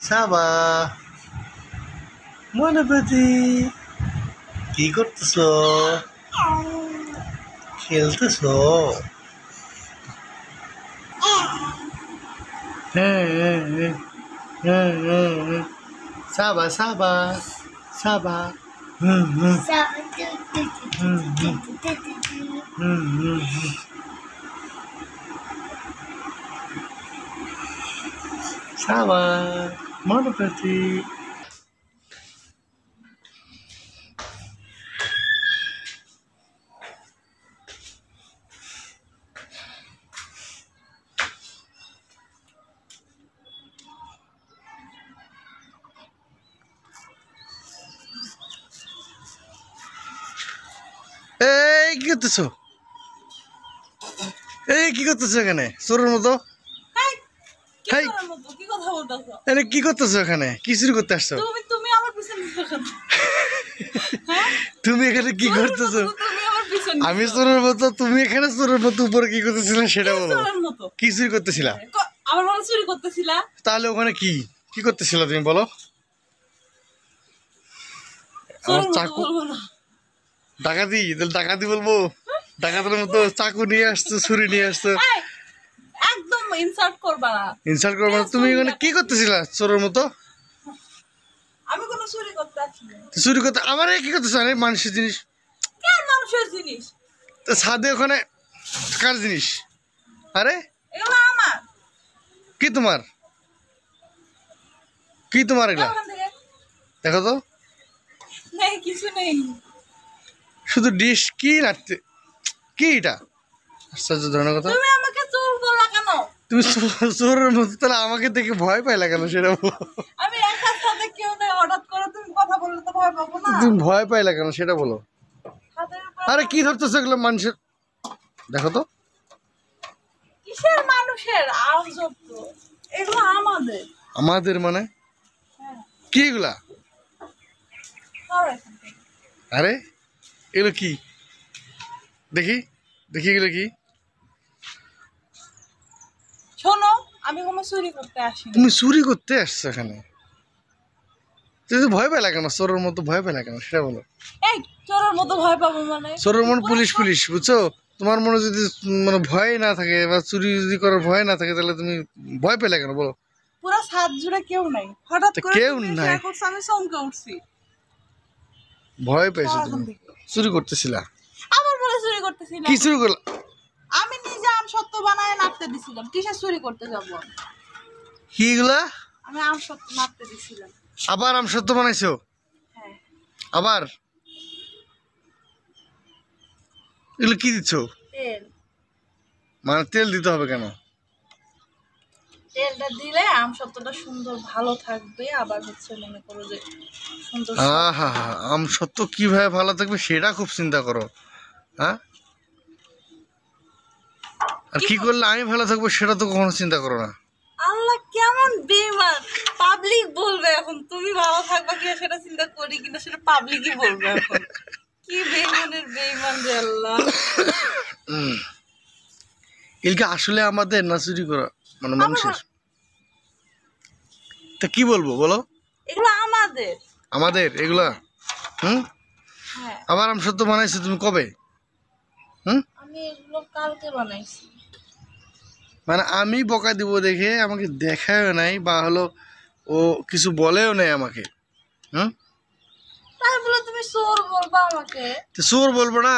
সাবা মনোপতি কি করতেছ? খেলতেছ? সাবা সাবা সাবা সাবা মনোপতি এই কি করতেছো? এই কি করতেছো এখানে চোরের মতো? এনে কি করতেছো এখানে? কি শুরু করতে আসছো? তুমি এখানে কি করতেছো? আমি চোরের মতো, তুমি এখানে চোরের মতো উপরে কি করতেছিলে সেটা বলো। কি চুরি করতেছিলা? তাহলে ওখানে কি কি করতেছিলা তুমি বলো? আমার চাকু ডাকাতি, তাহলে ডাকাতি বলবো? ডাকাতের মতো চাকু নিয়ে আসছো, ছুরি নিয়ে আসছো, একদম ইনসাল্ট করবা না। ইনসাল্ট করবা না। তুমি এখানে কি করতেছিলা চোরের মতো? আমি কোনো চুরি করতে আসি না। চুরি করতে আমার কি করতেছ? আরে মানুষের জিনিস, কেন মানুষের জিনিস? তো ছাদে ওখানে কার জিনিস? আরে এগুলো আমার। কি তোমার? কি তোমার এগুলা? ওখান থেকে দেখো তো, নেই, কিছু নেই। শুধু ডিশ কি নাড়তে, কি এটা? আশ্চর্য ধরনের কথা। তুমি আমাকে চোর বললা কেন? তুমি চোরের মতো, তাহলে আমাকে দেখে ভয় পাইলা কেন সেটা বলো। আমি একার সাথে কেউ নেই, হঠাৎ করে তুমি কথা বললে তো ভয় পাবো না। তুমি ভয় পাইলা কেন সেটা বলো। ছাদের উপর আরে কি ধরতেছো এগুলো মানুষের? দেখো তো, কিসের মানুষের আজব তো। এগুলো আমাদের। আমাদের মানে হ্যাঁ, কি এগুলা? সরো এখান থেকে। আরে এগুলো কি? দেখি দেখি এগুলো কি? শোনো, আমি কোনো চুরি করতে আসি না। তুমি চুরি করতে আসছো এখানে? তুমি তো ভয় পেলা কেন? চোরের মতো ভয় পেলা কেন সেটা বলো। এই চোরের মতো ভয় পাবো মানে? চোরের মনে পুলিশ পুলিশ, বুঝছো? তোমার মনে যদি মানে ভয় না থাকে বা চুরি যদি করার ভয় না থাকে, তাহলে তুমি ভয় পেলে কেন বলো? পুরো ছাদ জুড়ে কেউ নাই, হঠাৎ করে কেউ তুমি এসে নাই, করছো, আমি চমকে উঠছি। ভয় পেয়েছো সরো এখান তুমি। থেকে। চুরি করতেছিলা? আবার বলে চুরি করতেছিলাম? কি চুরি করলা? আমি নিজে আম সত্য বানায় নাড়তে দিছিলাম, কিসের চুরি করতে যাবো আমি? কি এগুলা? আমি আম সত্য নাড়তে দিছিলাম। আবার আম সত্য বানাইছো? হ্যাঁ। আবার এগুলো কি দিচ্ছ? তেল। মানে তেল দিতে হবে কেন? তেলটা দিলে আম সত্যটা সুন্দর ভালো থাকবে, আবার হচ্ছে মনে করো যে সুন্দর আহা, আম সত্য কিভাবে ভালো থাকবে সেটা খুব চিন্তা করো, হ্যাঁ? আর কি করলে আমি ভালো থাকবো সেটা তো কখনো চিন্তা করো না। আল্লাহ কেমন বেঈমান! পাবলিক বলবে এখন তুমি ভালো থাকবা কিনা সেটা চিন্তা করি কিনা সেটা পাবলিকই বলবে এখন। কি বেঈমানের বেঈমান রে আল্লাহ! এগুলো আসলে আমাদের না চুরি করা মানে মানুষের? তা কি বলবো বলো? এগুলো আমাদের। আমাদের এগুলা? হুম। হ্যাঁ, আবার আম সত্য বানাইছো তুমি কবে? হুম। আমি এগুলো কালকে বানাইছি। মানে আমি বকা দিব দেখে আমাকে দেখায়ও নাই, বা হলো ও কিছু বলেও নাই আমাকে। হুম। তাই বলে তুমি চোর বলবা আমাকে? তো চোর বলবো না?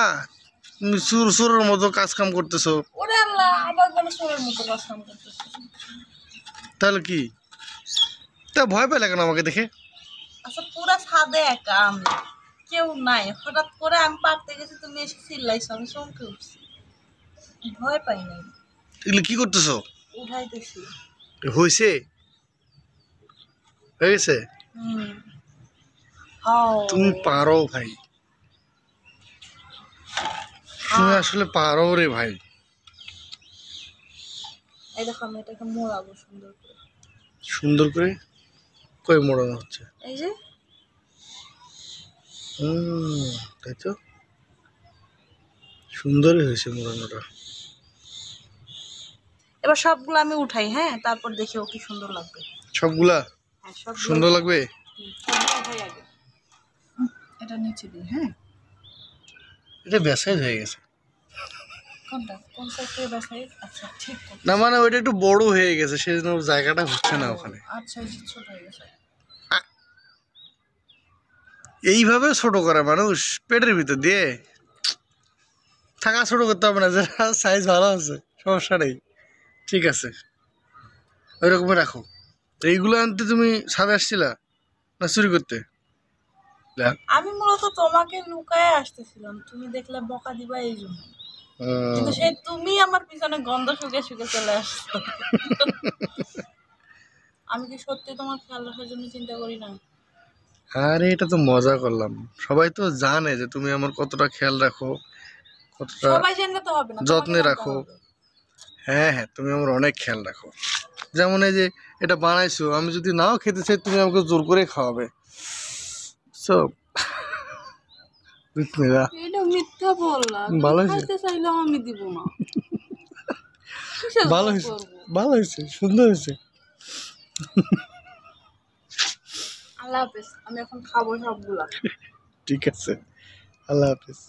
তুমি চোরের মতো কাজ কাম করতেছো। ওরে আল্লাহ, আবার বলে চোরের মতো কাজ কাম করতেছে। তাহলে কি? তা ভয় পেলে কেন আমাকে দেখে? আচ্ছা, পুরা ছাদে একা আমি, কেউ নাই, হঠাৎ করে আমি পারতে গেছি, তুমি এসে চিল্লাইছো, আমি চমকে উঠছি। ভয় পাই নাই। এগুলো কি করতেছো? উঠাইতেছি। হয়েছে? হয়ে গেছে? হুম। হাও। তুমি পারো ভাই, তুমি আসলে পারো রে ভাই। এই দেখো, আমি এটাকে মোড়াবো সুন্দর করে। সুন্দর করে? কই মোড়ানো হচ্ছে? এই যে। তাই তো, সুন্দরই হয়েছে মোড়ানোটা। এবার সবগুলো আমি উঠাই, হ্যাঁ, তারপর দেখি ও কি সুন্দর লাগবে। সবগুলা? সব সুন্দর লাগবে। এটা নিচে দিই। হ্যাঁ, এটা ব্যাসাইজ হয়ে গেছে। কোনটা কোন সাইডে বাসাই? আচ্ছা ঠিক আছে। না মানে ওইটা একটু বড় হয়ে গেছে, সেজন্য ওর জায়গাটা হচ্ছে না ওখানে। আচ্ছা এই যে ছোট হয়ে গেছে। এইভাবে ছোট করে মানুষ পেটের ভিতর দিয়ে থাকা, ছোট করতে হবে না, যারা সাইজ ভালো আছে সমস্যা নেই, ঠিক আছে ওই রকমই রাখো। এইগুলো আনতে তুমি সাথে আসছিলা না চুরি করতে? আমি মূলত তোমাকে লুকায় আসতেছিলাম, তুমি দেখলে বকা দিবা এই জন্য, কিন্তু সেই তুমি আমার পিছনে গন্ধ শুকে শুকে চলে আসছো। আমি কি সত্যি তোমার খেয়াল রাখার জন্য চিন্তা করি না? আরে এটা তো মজা করলাম, সবাই তো জানে যে তুমি আমার কতটা খেয়াল রাখো, কতটা সবাই জানলে তো হবে না, যত্নে রাখো। হ্যাঁ হ্যাঁ, তুমি আমার অনেক খেয়াল রাখো। যেমন এই যে এটা বানাইছো, আমি যদি নাও খেতে চাই তুমি আমাকে জোর করে খাওয়াবে। সো এটা মিথ্যা বললা, ভালো তুমি হয়েছে। খাইতে চাইলেও আমি দিব না। ভালো হয়েছে, ভালো হয়েছে, সুন্দর হয়েছে। আল্লাহ হাফেজ, আমি এখন খাবো সবগুলা। ঠিক আছে, আল্লাহ হাফেজ।